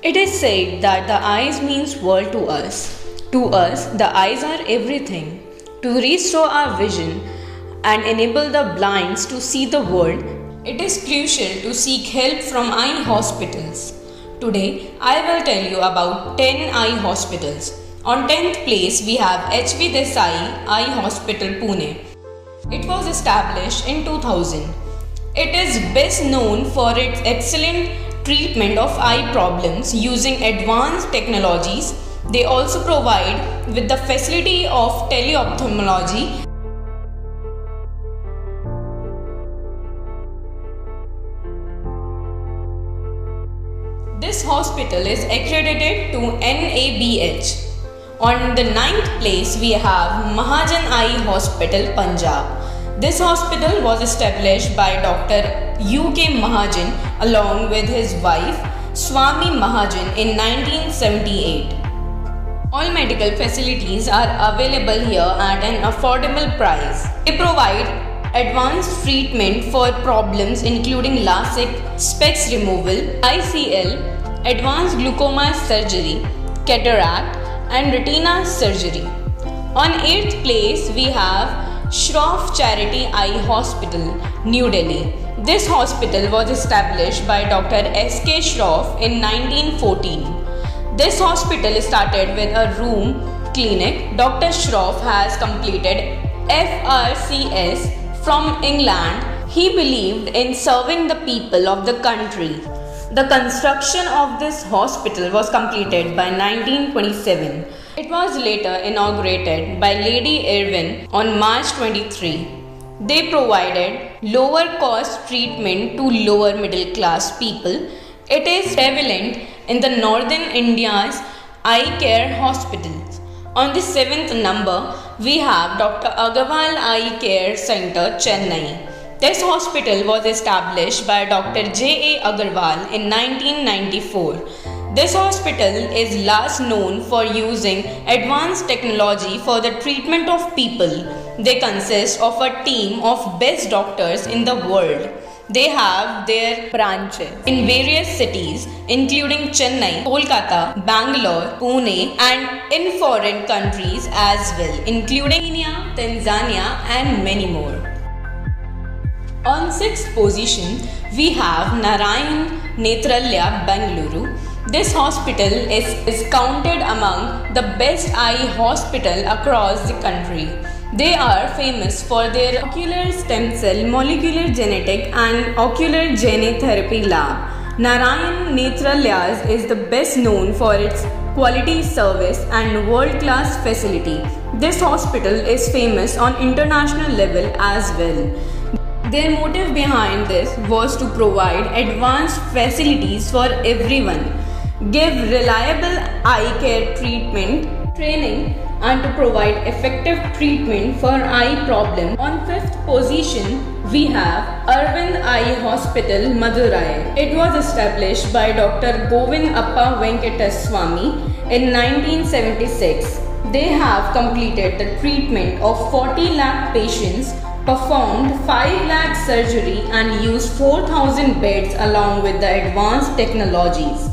It is said that the eyes means world to us. To us, the eyes are everything. To restore our vision and enable the blinds to see the world, it is crucial to seek help from eye hospitals. Today, I will tell you about 10 eye hospitals. On 10th place, we have H.V. Desai Eye Hospital, Pune. It was established in 2000. It is best known for its excellent treatment of eye problems using advanced technologies. They also provide with the facility of teleophthalmology. This hospital is accredited to NABH. On the 9th place, we have Mahajan Eye Hospital, Punjab. This hospital was established by Dr. U.K. Mahajan along with his wife Swami Mahajan in 1978. All medical facilities are available here at an affordable price. They provide advanced treatment for problems including LASIK, specs removal, ICL, advanced glaucoma surgery, cataract and retina surgery. On 8th place, we have Shroff Charity Eye Hospital, New Delhi. This hospital was established by Dr. S.K. Shroff in 1914. This hospital started with a room clinic. Dr. Shroff has completed FRCS from England. He believed in serving the people of the country. The construction of this hospital was completed by 1927. It was later inaugurated by Lady Irwin on March 23. They provided lower cost treatment to lower middle class people. It is prevalent in the northern India's eye care hospitals. On the 7th number, we have Dr. Agarwal Eye Care Center, Chennai. This hospital was established by Dr. J. A. Agarwal in 1994. This hospital is last known for using advanced technology for the treatment of people. They consist of a team of best doctors in the world. They have their branches in various cities including Chennai, Kolkata, Bangalore, Pune and in foreign countries as well including Kenya, Tanzania and many more. On 6th position, we have Narayan Netralaya, Bengaluru. This hospital is counted among the best eye hospital across the country. They are famous for their ocular stem cell, molecular genetic and ocular gene therapy lab. Narayan Netralaya is the best known for its quality service and world-class facility. This hospital is famous on international level as well. Their motive behind this was to provide advanced facilities for everyone, give reliable eye care treatment, training and to provide effective treatment for eye problems. On 5th position, we have Arvind Eye Hospital, Madurai. It was established by Dr. Govind Appa Venkataswamy in 1976. They have completed the treatment of 40 lakh patients, performed 5 lakh surgery and used 4,000 beds along with the advanced technologies.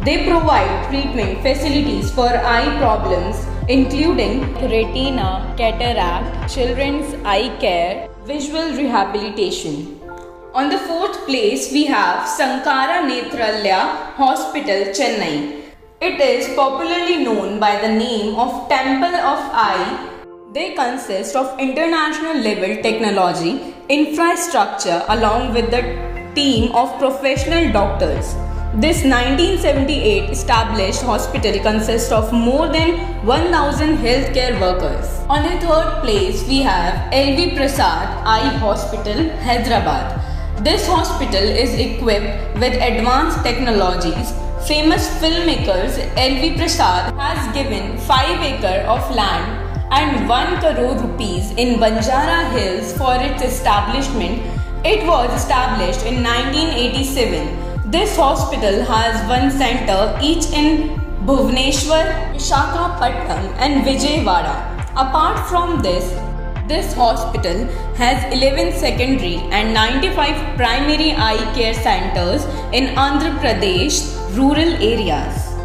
They provide treatment facilities for eye problems including retina, cataract, children's eye care, visual rehabilitation. On the 4th place, we have Sankara Netralaya Hospital, Chennai. It is popularly known by the name of Temple of Eye. They consist of international level technology, infrastructure along with the team of professional doctors. This 1978 established hospital consists of more than 1,000 healthcare workers. On the 3rd place, we have L.V. Prasad Eye Hospital, Hyderabad. This hospital is equipped with advanced technologies. Famous filmmakers L.V. Prasad has given 5 acres of land and 1 crore rupees in Banjara Hills for its establishment. It was established in 1987. This hospital has one center each in Bhubaneswar, Visakhapatnam and Vijayawada. Apart from this hospital has 11 secondary and 95 primary eye care centers in Andhra Pradesh, rural areas.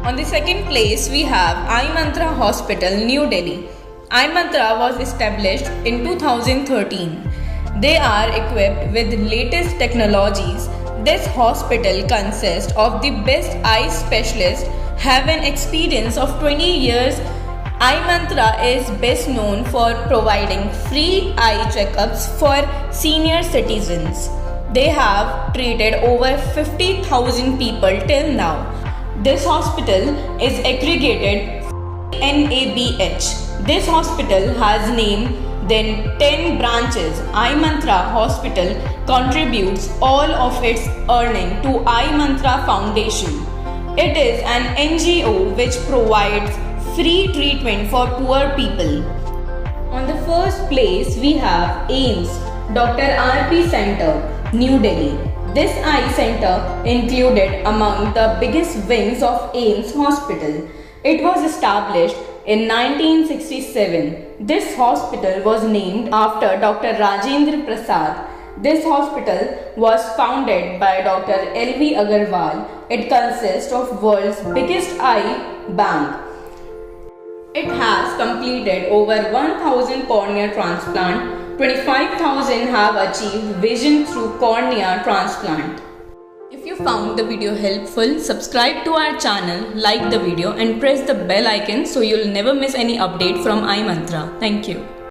On the second place, we have iMantra Hospital, New Delhi. iMantra was established in 2013. They are equipped with latest technologies. This hospital consists of the best eye specialists, have an experience of 20 years. iMantra is best known for providing free eye checkups for senior citizens. They have treated over 50,000 people till now. This hospital is accredited NABH. This hospital has named then 10 branches. iMantra Hospital contributes all of its earning to iMantra Foundation. It is an NGO which provides free treatment for poor people. On the first place, we have AIIMS, Dr. RP Center, New Delhi. This eye center included among the biggest wings of AIIMS Hospital. It was established in 1967. This hospital was named after Dr. Rajendra Prasad. This hospital was founded by Dr. L.V. Agarwal. It consists of world's biggest eye bank. It has completed over 1,000 cornea transplant. 25,000 have achieved vision through cornea transplant. If you found the video helpful, subscribe to our channel, like the video and press the bell icon so you'll never miss any update from iMantra. Thank you.